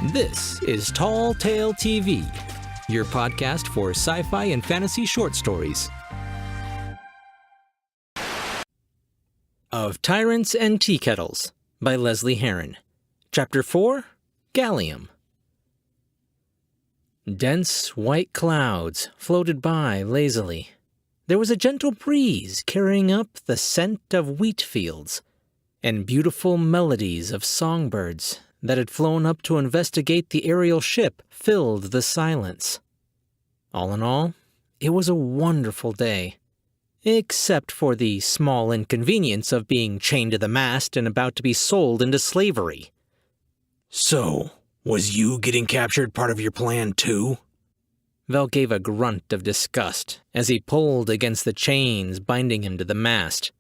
This is Tall Tale TV, your podcast for sci-fi and fantasy short stories. Of Tyrants and Teakettles by Lesley Herron. Chapter 4, Gallium. Dense white clouds floated by lazily. There was a gentle breeze carrying up the scent of wheat fields and beautiful melodies of songbirds that had flown up to investigate the aerial ship filled the silence. All in all, it was a wonderful day, except for the small inconvenience of being chained to the mast and about to be sold into slavery. So, was you getting captured part of your plan too? Vel gave a grunt of disgust as he pulled against the chains binding him to the mast.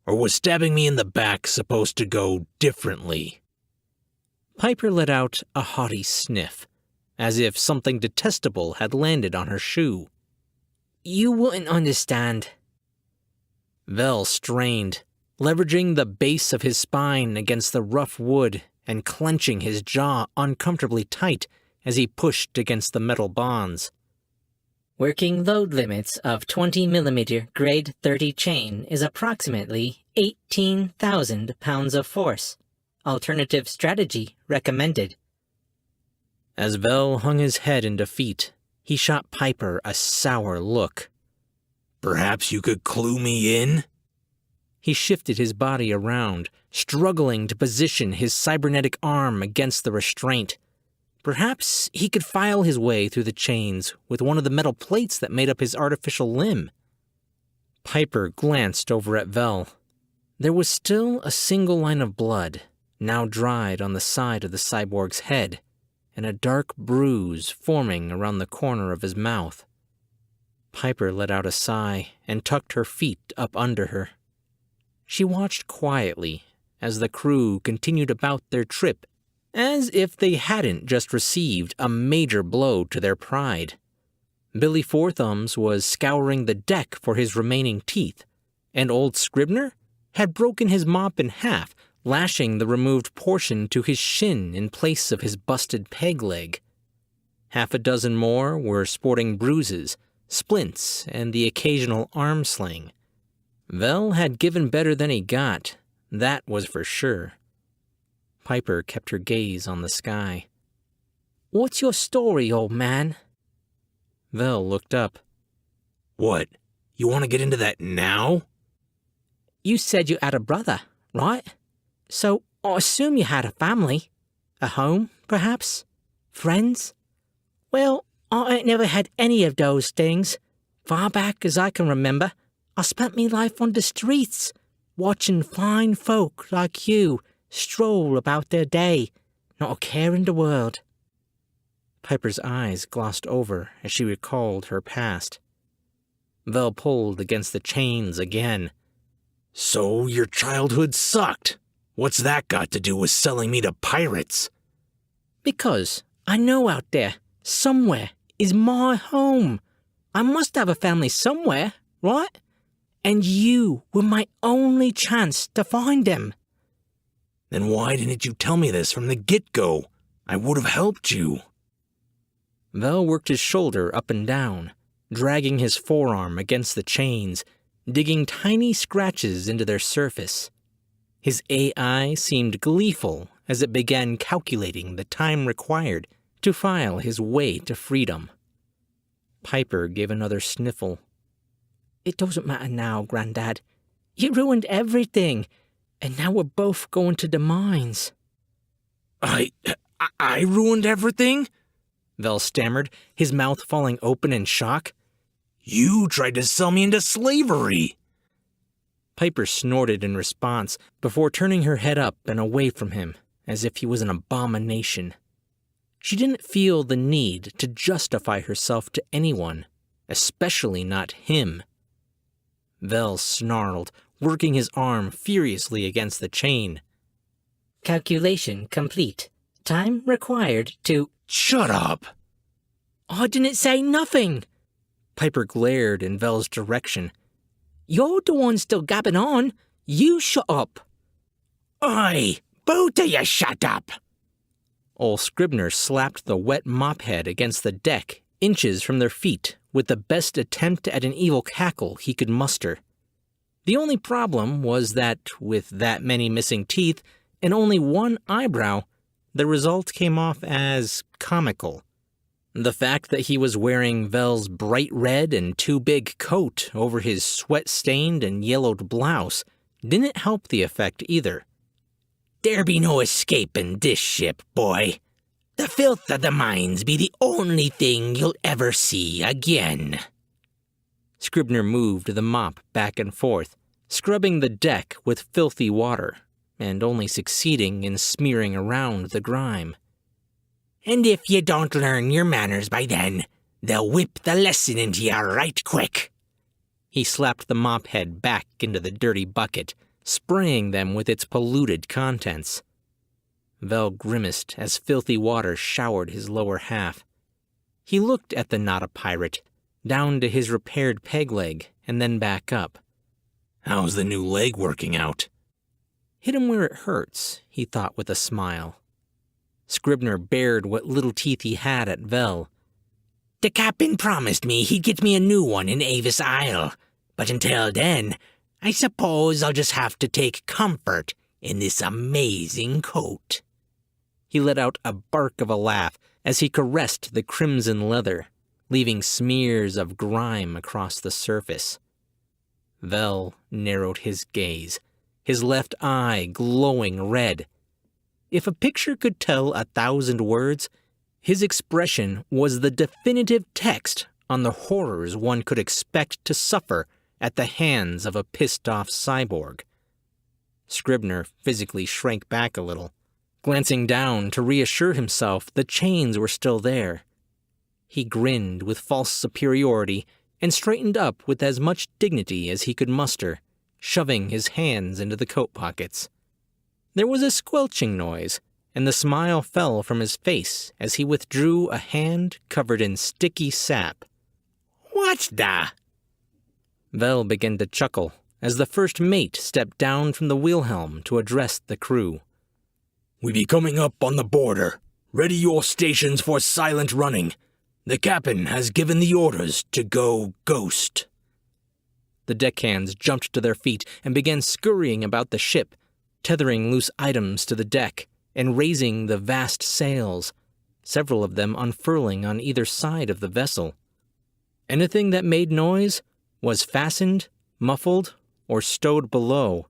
Or was stabbing me in the back supposed to go differently? Piper let out a haughty sniff, as if something detestable had landed on her shoe. You wouldn't understand. Vel strained, leveraging the base of his spine against the rough wood and clenching his jaw uncomfortably tight as he pushed against the metal bonds. Working load limits of 20mm grade 30 chain is approximately 18,000 pounds of force. Alternative strategy recommended. As Vel hung his head in defeat, he shot Piper a sour look. Perhaps you could clue me in? He shifted his body around, struggling to position his cybernetic arm against the restraint. Perhaps he could file his way through the chains with one of the metal plates that made up his artificial limb. Piper glanced over at Vel. There was still a single line of blood, now dried on the side of the cyborg's head, and a dark bruise forming around the corner of his mouth. Piper let out a sigh and tucked her feet up under her. She watched quietly as the crew continued about their trip, as if they hadn't just received a major blow to their pride. Billy Fourthumbs was scouring the deck for his remaining teeth, and old Scribner had broken his mop in half, lashing the removed portion to his shin in place of his busted peg leg. Half a dozen more were sporting bruises, splints, and the occasional arm sling. Vel had given better than he got, that was for sure. Piper kept her gaze on the sky. What's your story, old man? Vel looked up. What? You want to get into that now? You said you had a brother, right? So I assume you had a family. A home, perhaps? Friends? Well, I ain't never had any of those things. Far back as I can remember, I spent me life on the streets, watching fine folk like you stroll about their day, not a care in the world. Piper's eyes glossed over as she recalled her past. Vel pulled against the chains again. So your childhood sucked. What's that got to do with selling me to pirates? Because I know out there, somewhere, is my home. I must have a family somewhere, right? And you were my only chance to find them. Then why didn't you tell me this from the get-go? I would have helped you. Vel worked his shoulder up and down, dragging his forearm against the chains, digging tiny scratches into their surface. His AI seemed gleeful as it began calculating the time required to file his way to freedom. Piper gave another sniffle. It doesn't matter now, Grandad. You ruined everything, and now we're both going to the mines. I ruined everything? Vel stammered, his mouth falling open in shock. You tried to sell me into slavery. Piper snorted in response before turning her head up and away from him, as if he was an abomination. She didn't feel the need to justify herself to anyone, especially not him. Vel snarled, working his arm furiously against the chain. Calculation complete. Time required to... Shut up! I didn't say nothing! Piper glared in Vel's direction. You're the one still gabbing on. You shut up. Oi! Both of you shut up! Old Scribner slapped the wet mop head against the deck, inches from their feet, with the best attempt at an evil cackle he could muster. The only problem was that, with that many missing teeth and only one eyebrow, the result came off as comical. The fact that he was wearing Vel's bright red and too big coat over his sweat-stained and yellowed blouse didn't help the effect either. There be no escaping this ship, boy. The filth of the mines be the only thing you'll ever see again. Scribner moved the mop back and forth, scrubbing the deck with filthy water, and only succeeding in smearing around the grime. And if you don't learn your manners by then, they'll whip the lesson into you right quick. He slapped the mop head back into the dirty bucket, spraying them with its polluted contents. Vel grimaced as filthy water showered his lower half. He looked at the not-a-pirate, down to his repaired peg leg, and then back up. How's the new leg working out? Hit him where it hurts, he thought with a smile. Scribner bared what little teeth he had at Vel. The captain promised me he'd get me a new one in Avis Isle, but until then, I suppose I'll just have to take comfort in this amazing coat. He let out a bark of a laugh as he caressed the crimson leather, leaving smears of grime across the surface. Vel narrowed his gaze, his left eye glowing red. If a picture could tell 1,000 words, his expression was the definitive text on the horrors one could expect to suffer at the hands of a pissed-off cyborg. Scribner physically shrank back a little, glancing down to reassure himself the chains were still there. He grinned with false superiority and straightened up with as much dignity as he could muster, shoving his hands into the coat pockets. There was a squelching noise, and the smile fell from his face as he withdrew a hand covered in sticky sap. What the? Vel began to chuckle as the first mate stepped down from the wheelhelm to address the crew. We be coming up on the border. Ready your stations for silent running. The captain has given the orders to go ghost. The deckhands jumped to their feet and began scurrying about the ship, tethering loose items to the deck and raising the vast sails, several of them unfurling on either side of the vessel. Anything that made noise was fastened, muffled, or stowed below,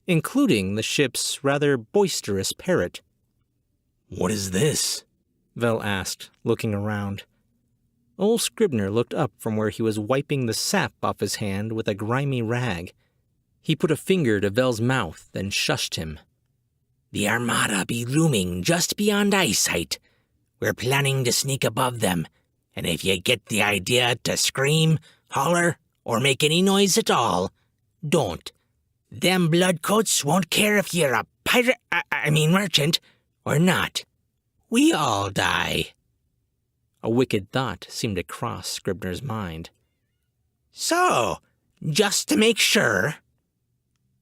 including the ship's rather boisterous parrot. What is this? Vel asked, looking around. Old Scribner looked up from where he was wiping the sap off his hand with a grimy rag. He put a finger to Vel's mouth and shushed him. The Armada be looming just beyond eyesight. We're planning to sneak above them, and if you get the idea to scream, holler, or make any noise at all, don't. Them bloodcoats won't care if you're a pirate, merchant, or not. We all die. A wicked thought seemed to cross Scribner's mind. So, just to make sure...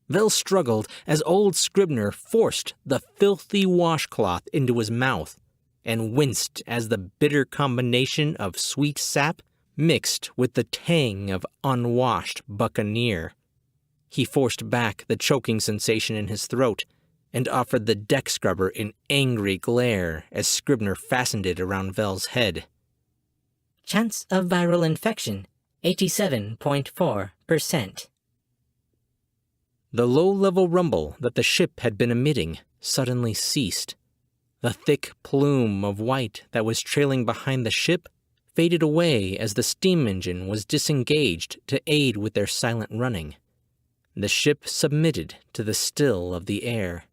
Vel struggled as old Scribner forced the filthy washcloth into his mouth and winced as the bitter combination of sweet sap mixed with the tang of unwashed buccaneer. He forced back the choking sensation in his throat and offered the deck scrubber an angry glare as Scribner fastened it around Vel's head. Chance of viral infection, 87.4%. The low-level rumble that the ship had been emitting suddenly ceased. The thick plume of white that was trailing behind the ship faded away as the steam engine was disengaged to aid with their silent running. The ship submitted to the still of the air.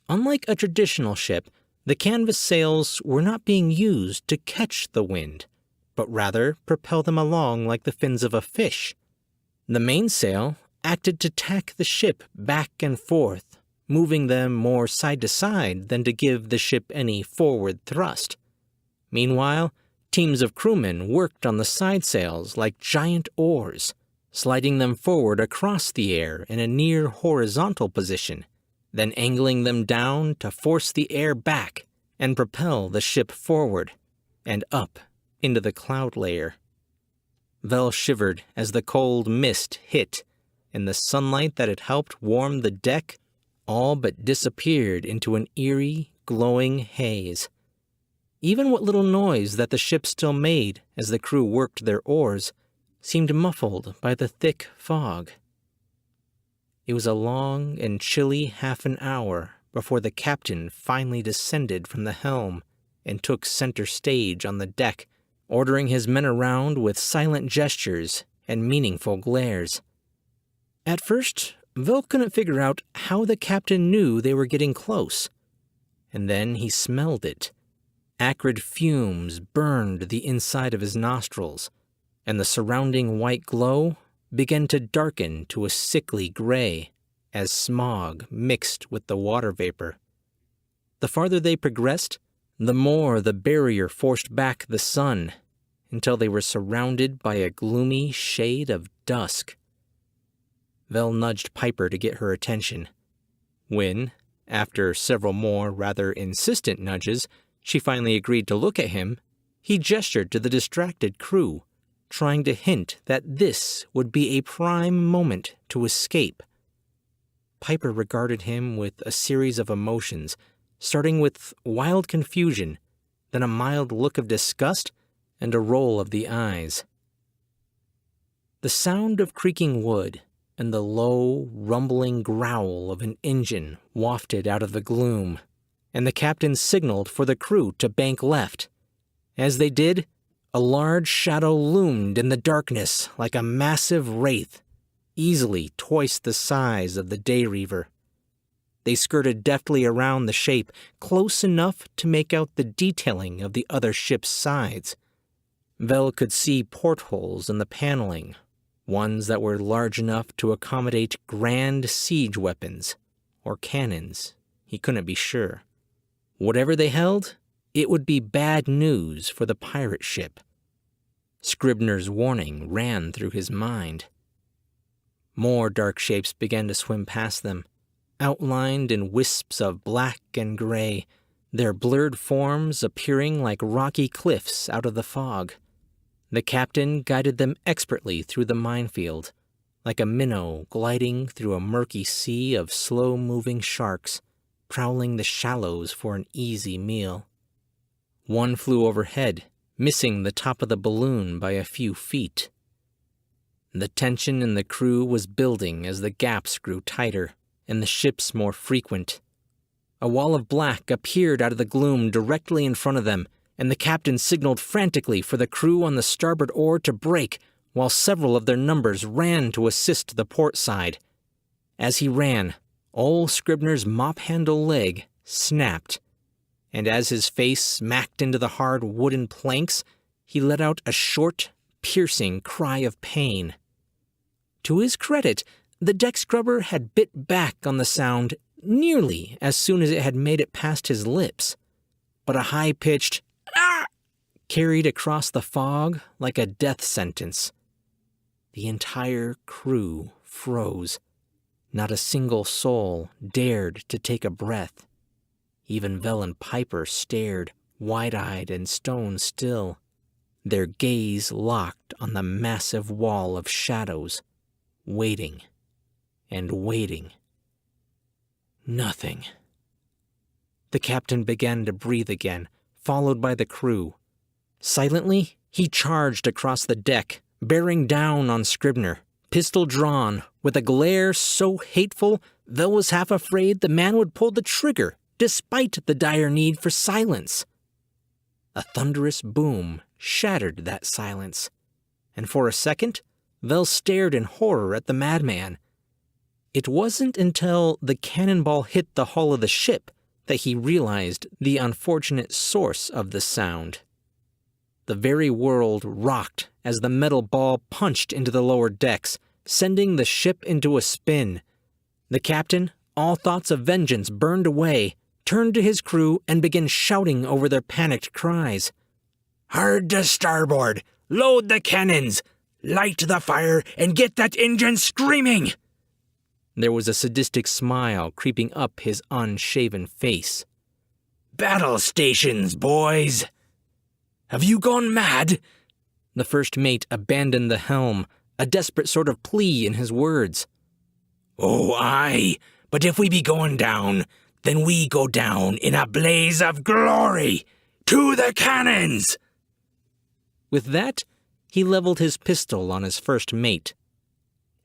Unlike a traditional ship, the canvas sails were not being used to catch the wind, but rather propel them along like the fins of a fish. The mainsail acted to tack the ship back and forth, moving them more side to side than to give the ship any forward thrust. Meanwhile, teams of crewmen worked on the side sails like giant oars, sliding them forward across the air in a near horizontal position, then angling them down to force the air back and propel the ship forward and up into the cloud layer. Vel shivered as the cold mist hit, and the sunlight that had helped warm the deck all but disappeared into an eerie, glowing haze. Even what little noise that the ship still made as the crew worked their oars seemed muffled by the thick fog. It was a long and chilly half an hour before the captain finally descended from the helm and took center stage on the deck, ordering his men around with silent gestures and meaningful glares. At first, Vel couldn't figure out how the captain knew they were getting close, and then he smelled it. Acrid fumes burned the inside of his nostrils, and the surrounding white glow began to darken to a sickly gray as smog mixed with the water vapor. The farther they progressed, the more the barrier forced back the sun, until they were surrounded by a gloomy shade of dusk. Vel nudged Piper to get her attention. When, after several more rather insistent nudges, she finally agreed to look at him, he gestured to the distracted crew, trying to hint that this would be a prime moment to escape. Piper regarded him with a series of emotions, starting with wild confusion, then a mild look of disgust, and a roll of the eyes. The sound of creaking wood and the low, rumbling growl of an engine wafted out of the gloom, and the captain signaled for the crew to bank left. As they did, a large shadow loomed in the darkness like a massive wraith, easily twice the size of the Day Reaver. They skirted deftly around the shape, close enough to make out the detailing of the other ship's sides. Vel could see portholes in the paneling, ones that were large enough to accommodate grand siege weapons, or cannons. He couldn't be sure. Whatever they held, it would be bad news for the pirate ship. Scribner's warning ran through his mind. More dark shapes began to swim past them, outlined in wisps of black and gray, their blurred forms appearing like rocky cliffs out of the fog. The captain guided them expertly through the minefield, like a minnow gliding through a murky sea of slow-moving sharks, prowling the shallows for an easy meal. One flew overhead, missing the top of the balloon by a few feet. The tension in the crew was building as the gaps grew tighter and the ships more frequent. A wall of black appeared out of the gloom directly in front of them, and the captain signaled frantically for the crew on the starboard oar to break, while several of their numbers ran to assist the port side. As he ran, old Scribner's mop-handle leg snapped, and as his face smacked into the hard wooden planks, he let out a short, piercing cry of pain. To his credit, the deck scrubber had bit back on the sound nearly as soon as it had made it past his lips, but a high-pitched "ah!" carried across the fog like a death sentence. The entire crew froze. Not a single soul dared to take a breath. Even Vel and Piper stared, wide-eyed and stone-still, their gaze locked on the massive wall of shadows, waiting and waiting. Nothing. The captain began to breathe again, followed by the crew. Silently, he charged across the deck, bearing down on Scribner, pistol drawn, with a glare so hateful Vel was half afraid the man would pull the trigger, despite the dire need for silence. A thunderous boom shattered that silence, and for a second, Vel stared in horror at the madman. It wasn't until the cannonball hit the hull of the ship that he realized the unfortunate source of the sound. The very world rocked as the metal ball punched into the lower decks, sending the ship into a spin. The captain, all thoughts of vengeance burned away, turned to his crew and began shouting over their panicked cries. "Hard to starboard! Load the cannons! Light the fire and get that engine screaming!" There was a sadistic smile creeping up his unshaven face. battle stations, boys. Have you gone mad? The first mate abandoned the helm, a desperate sort of plea in his words. Oh, aye, but if we be going down, then we go down in a blaze of glory. To the cannons! With that, he leveled his pistol on his first mate.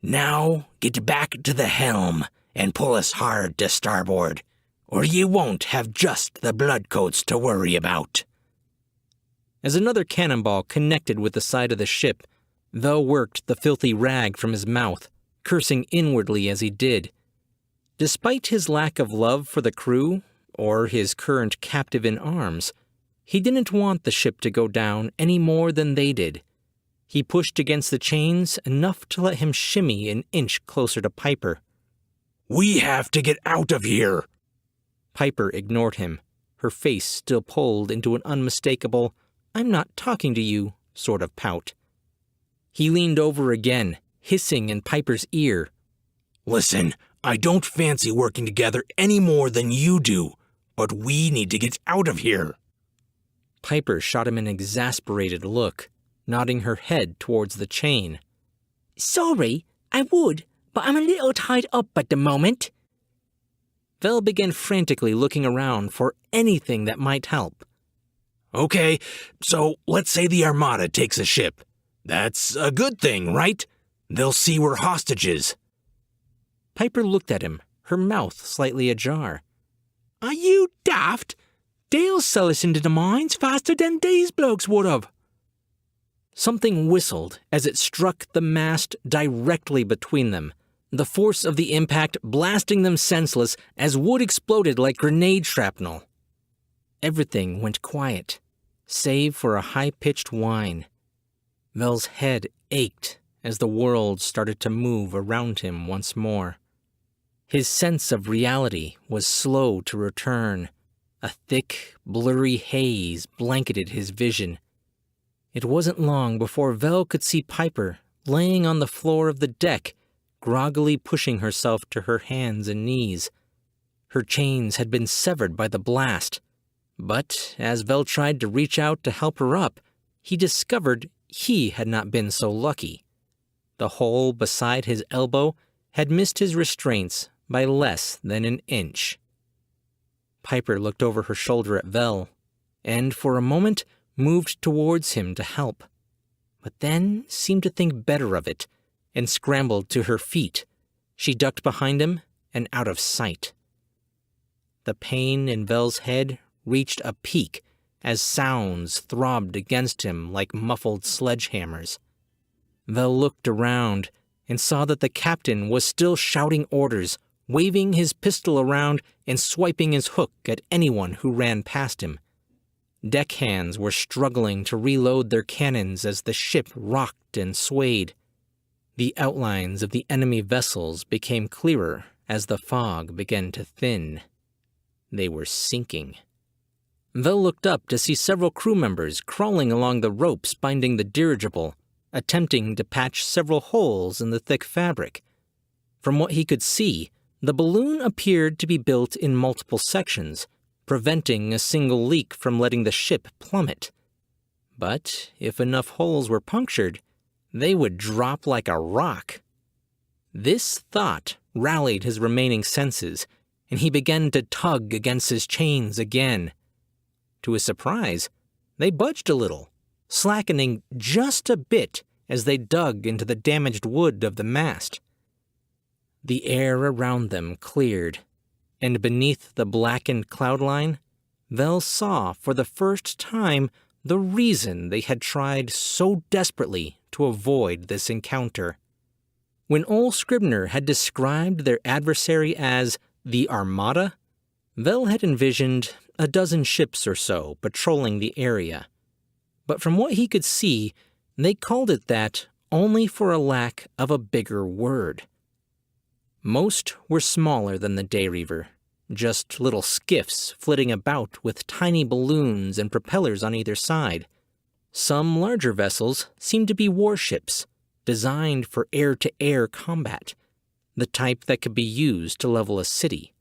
Now get back to the helm and pull us hard to starboard, or you won't have just the bloodcoats to worry about. As another cannonball connected with the side of the ship, Vel worked the filthy rag from his mouth, cursing inwardly as he did. Despite his lack of love for the crew, or his current captive in arms, he didn't want the ship to go down any more than they did. He pushed against the chains enough to let him shimmy an inch closer to Piper. We have to get out of here. Piper ignored him, her face still pulled into an unmistakable, "I'm not talking to you" sort of pout. He leaned over again, hissing in Piper's ear. Listen, I don't fancy working together any more than you do, but we need to get out of here. Piper shot him an exasperated look, nodding her head towards the chain. Sorry, I would, but I'm a little tied up at the moment. Vel began frantically looking around for anything that might help. Okay, so let's say the Armada takes a ship. That's a good thing, right? They'll see we're hostages. Piper looked at him, her mouth slightly ajar. Are you daft? They'll sell us into the mines faster than these blokes would have. Something whistled as it struck the mast directly between them, the force of the impact blasting them senseless as wood exploded like grenade shrapnel. Everything went quiet, save for a high-pitched whine. Vel's head ached as the world started to move around him once more. His sense of reality was slow to return. A thick, blurry haze blanketed his vision. It wasn't long before Vel could see Piper laying on the floor of the deck, groggily pushing herself to her hands and knees. Her chains had been severed by the blast, but as Vel tried to reach out to help her up, he discovered he had not been so lucky. The hole beside his elbow had missed his restraints by less than an inch. Piper looked over her shoulder at Vel, and for a moment moved towards him to help, but then seemed to think better of it and scrambled to her feet. She ducked behind him and out of sight. The pain in Vel's head reached a peak as sounds throbbed against him like muffled sledgehammers. Vel looked around and saw that the captain was still shouting orders, waving his pistol around and swiping his hook at anyone who ran past him. Deckhands were struggling to reload their cannons as the ship rocked and swayed. The outlines of the enemy vessels became clearer as the fog began to thin. They were sinking. Vel looked up to see several crew members crawling along the ropes binding the dirigible, attempting to patch several holes in the thick fabric. From what he could see, the balloon appeared to be built in multiple sections, preventing a single leak from letting the ship plummet. But if enough holes were punctured, they would drop like a rock. This thought rallied his remaining senses, and he began to tug against his chains again. To his surprise, they budged a little, slackening just a bit as they dug into the damaged wood of the mast. The air around them cleared, and beneath the blackened cloud line, Vel saw for the first time the reason they had tried so desperately to avoid this encounter. When Ole Scribner had described their adversary as the Armada, Vel had envisioned a dozen ships or so patrolling the area. But from what he could see, they called it that only for a lack of a bigger word. Most were smaller than the Dayreaver, just little skiffs flitting about with tiny balloons and propellers on either side. Some larger vessels seemed to be warships, designed for air-to-air combat, the type that could be used to level a city.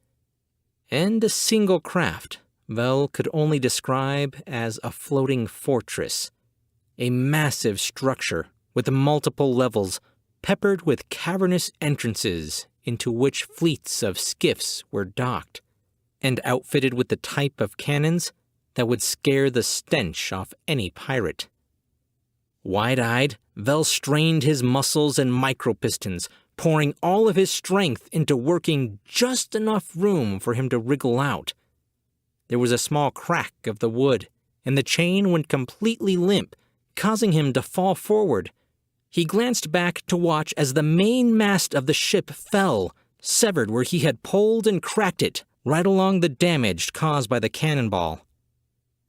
And a single craft, Vel could only describe as a floating fortress, a massive structure with multiple levels peppered with cavernous entrances into which fleets of skiffs were docked, and outfitted with the type of cannons that would scare the stench off any pirate. Wide-eyed, Vel strained his muscles and micropistons, pouring all of his strength into working just enough room for him to wriggle out. There was a small crack of the wood, and the chain went completely limp, causing him to fall forward. He glanced back to watch as the main mast of the ship fell, severed where he had pulled and cracked it, right along the damage caused by the cannonball.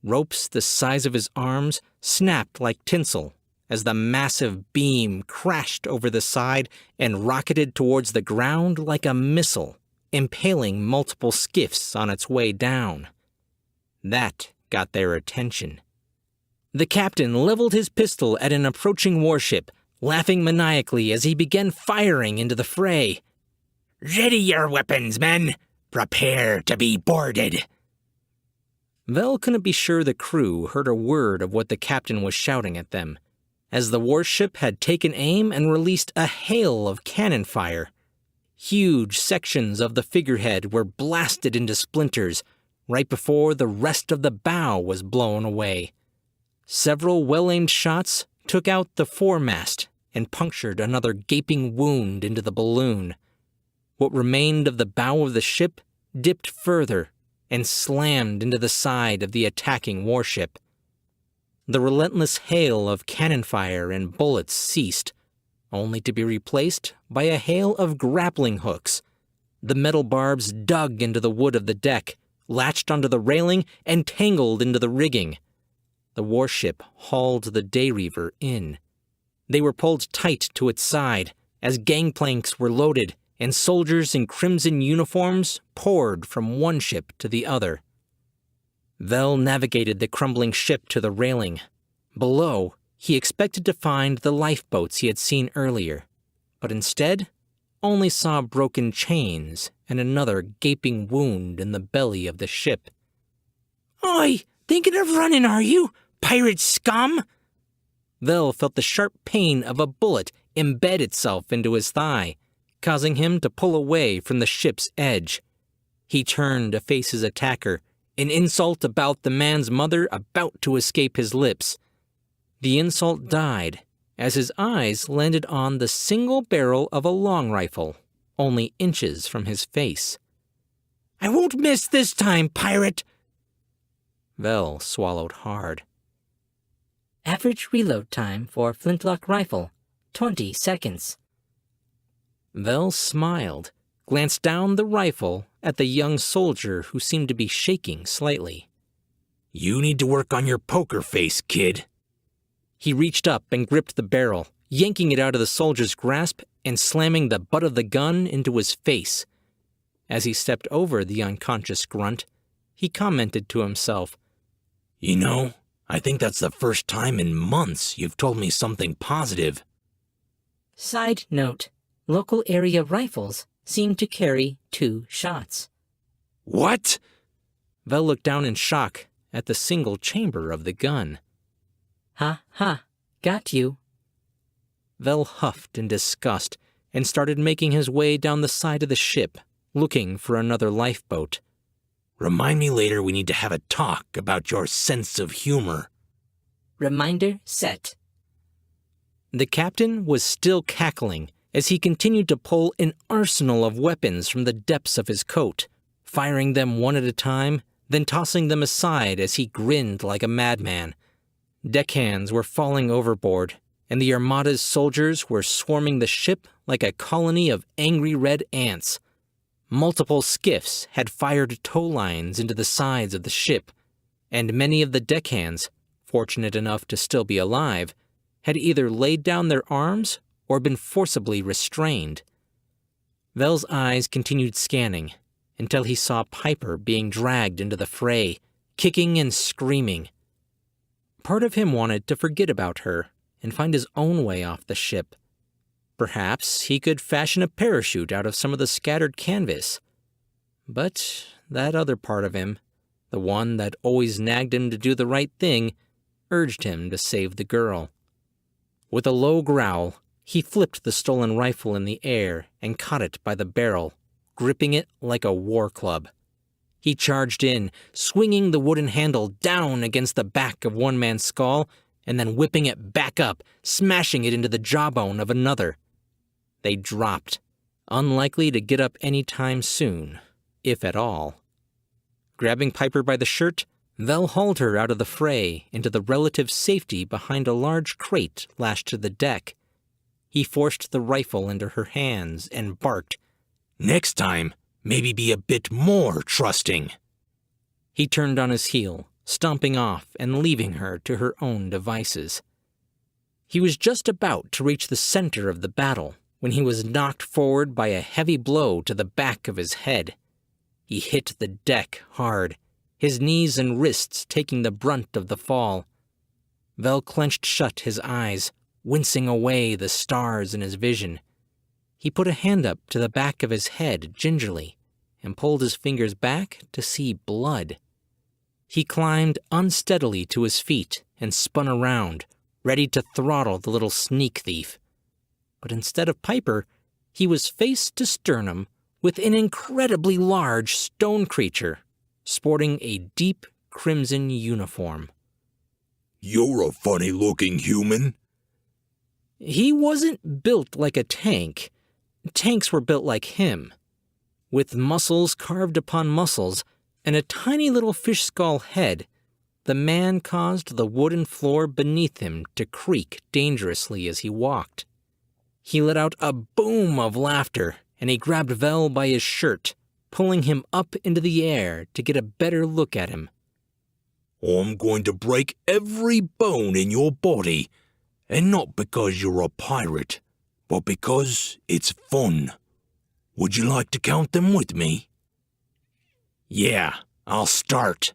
Ropes the size of his arms snapped like tinsel as the massive beam crashed over the side and rocketed towards the ground like a missile, impaling multiple skiffs on its way down. That got their attention. The captain leveled his pistol at an approaching warship, laughing maniacally as he began firing into the fray. Ready your weapons, men! Prepare to be boarded! Vel couldn't be sure the crew heard a word of what the captain was shouting at them, as the warship had taken aim and released a hail of cannon fire. Huge sections of the figurehead were blasted into splinters right before the rest of the bow was blown away. Several well-aimed shots took out the foremast and punctured another gaping wound into the balloon. What remained of the bow of the ship dipped further and slammed into the side of the attacking warship. The relentless hail of cannon fire and bullets ceased, only to be replaced by a hail of grappling hooks. The metal barbs dug into the wood of the deck, latched onto the railing, and tangled into the rigging. The warship hauled the Dayreaver in. They were pulled tight to its side as gangplanks were loaded and soldiers in crimson uniforms poured from one ship to the other. Vel navigated the crumbling ship to the railing. Below, he expected to find the lifeboats he had seen earlier, but instead only saw broken chains and another gaping wound in the belly of the ship. Oi, thinking of running, are you, pirate scum? Vel felt the sharp pain of a bullet embed itself into his thigh, causing him to pull away from the ship's edge. He turned to face his attacker, an insult about the man's mother about to escape his lips. The insult died as his eyes landed on the single barrel of a long rifle, only inches from his face. I won't miss this time, pirate! Vel swallowed hard. Average reload time for flintlock rifle, 20 seconds. Vel smiled, glanced down the rifle at the young soldier who seemed to be shaking slightly. You need to work on your poker face, kid. He reached up and gripped the barrel, yanking it out of the soldier's grasp and slamming the butt of the gun into his face. As he stepped over the unconscious grunt, he commented to himself, You know, I think that's the first time in months you've told me something positive. Side note, local area rifles seem to carry 2 shots. What? Vel looked down in shock at the single chamber of the gun. Ha ha, got you. Vel huffed in disgust and started making his way down the side of the ship, looking for another lifeboat. Remind me later we need to have a talk about your sense of humor. Reminder set. The captain was still cackling as he continued to pull an arsenal of weapons from the depths of his coat, firing them one at a time, then tossing them aside as he grinned like a madman. Deckhands were falling overboard, and the Armada's soldiers were swarming the ship like a colony of angry red ants. Multiple skiffs had fired tow lines into the sides of the ship, and many of the deckhands, fortunate enough to still be alive, had either laid down their arms or been forcibly restrained. Vel's eyes continued scanning until he saw Piper being dragged into the fray, kicking and screaming. Part of him wanted to forget about her and find his own way off the ship. Perhaps he could fashion a parachute out of some of the scattered canvas. But that other part of him, the one that always nagged him to do the right thing, urged him to save the girl. With a low growl, he flipped the stolen rifle in the air and caught it by the barrel, gripping it like a war club. He charged in, swinging the wooden handle down against the back of one man's skull and then whipping it back up, smashing it into the jawbone of another. They dropped, unlikely to get up any time soon, if at all. Grabbing Piper by the shirt, Vel hauled her out of the fray into the relative safety behind a large crate lashed to the deck. He forced the rifle into her hands and barked, "Next time, maybe be a bit more trusting." He turned on his heel, stomping off and leaving her to her own devices. He was just about to reach the center of the battle when he was knocked forward by a heavy blow to the back of his head. He hit the deck hard, his knees and wrists taking the brunt of the fall. Vel clenched shut his eyes, wincing away the stars in his vision. He put a hand up to the back of his head gingerly and pulled his fingers back to see blood. He climbed unsteadily to his feet and spun around, ready to throttle the little sneak thief. But instead of Piper, he was face to sternum with an incredibly large stone creature, sporting a deep crimson uniform. "You're a funny-looking human." He wasn't built like a tank. Tanks were built like him. With muscles carved upon muscles and a tiny little fish skull head, the man caused the wooden floor beneath him to creak dangerously as he walked. He let out a boom of laughter, and he grabbed Vel by his shirt, pulling him up into the air to get a better look at him. "I'm going to break every bone in your body, and not because you're a pirate, but because it's fun. Would you like to count them with me?" "Yeah, I'll start."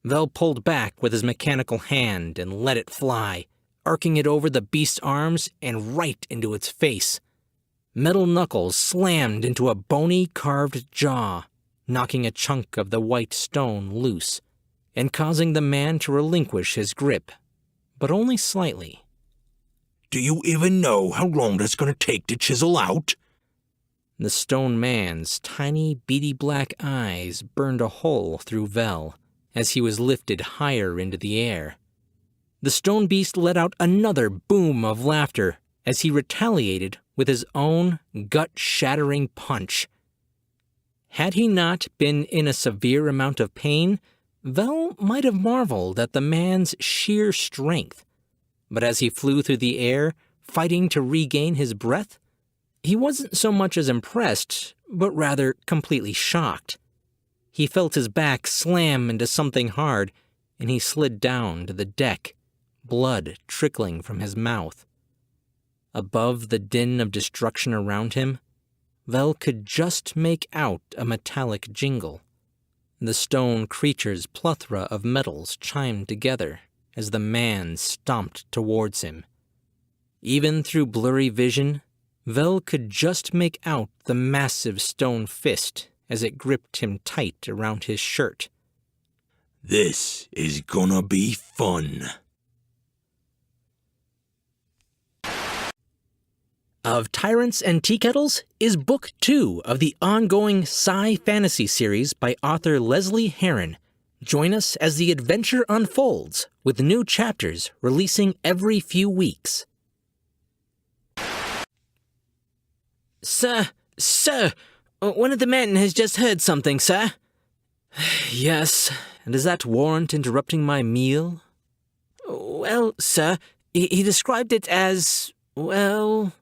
Vel pulled back with his mechanical hand and let it fly, arcing it over the beast's arms and right into its face. Metal knuckles slammed into a bony carved jaw, knocking a chunk of the white stone loose and causing the man to relinquish his grip, but only slightly. "Do you even know how long that's going to take to chisel out?" The stone man's tiny, beady black eyes burned a hole through Vel as he was lifted higher into the air. The stone beast let out another boom of laughter as he retaliated with his own gut-shattering punch. Had he not been in a severe amount of pain, Vel might have marveled at the man's sheer strength. But as he flew through the air, fighting to regain his breath, he wasn't so much as impressed, but rather completely shocked. He felt his back slam into something hard, and he slid down to the deck, blood trickling from his mouth. Above the din of destruction around him, Vel could just make out a metallic jingle. The stone creature's plethora of metals chimed together as the man stomped towards him. Even through blurry vision, Vel could just make out the massive stone fist as it gripped him tight around his shirt. "This is gonna be fun." Of Tyrants and Teakettles is Book 2 of the ongoing Sci-Fantasy series by author Lesley Herron. Join us as the adventure unfolds, with new chapters releasing every few weeks. Sir, one of the men has just heard something, sir. Yes, and does that warrant interrupting my meal? Well, sir, he described it as, well...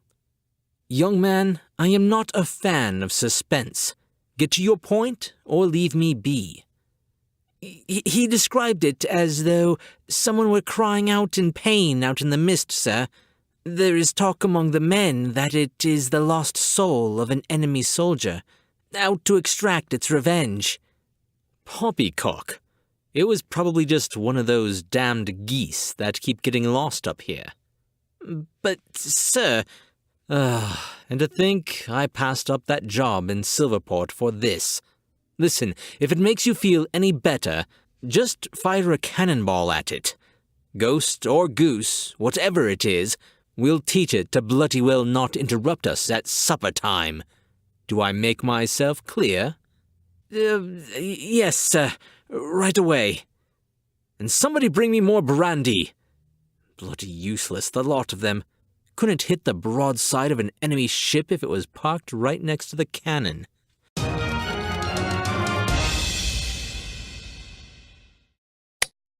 Young man, I am not a fan of suspense. Get to your point, or leave me be. He described it as though someone were crying out in pain out in the mist, sir. There is talk among the men that it is the lost soul of an enemy soldier, out to extract its revenge. Poppycock. It was probably just one of those damned geese that keep getting lost up here. But, sir... and to think I passed up that job in Silverport for this. Listen, if it makes you feel any better, just fire a cannonball at it. Ghost or goose, whatever it is, we'll teach it to bloody well not interrupt us at supper time. Do I make myself clear? Yes, right away. And somebody bring me more brandy. Bloody useless, the lot of them. Couldn't hit the broadside of an enemy ship if it was parked right next to the cannon.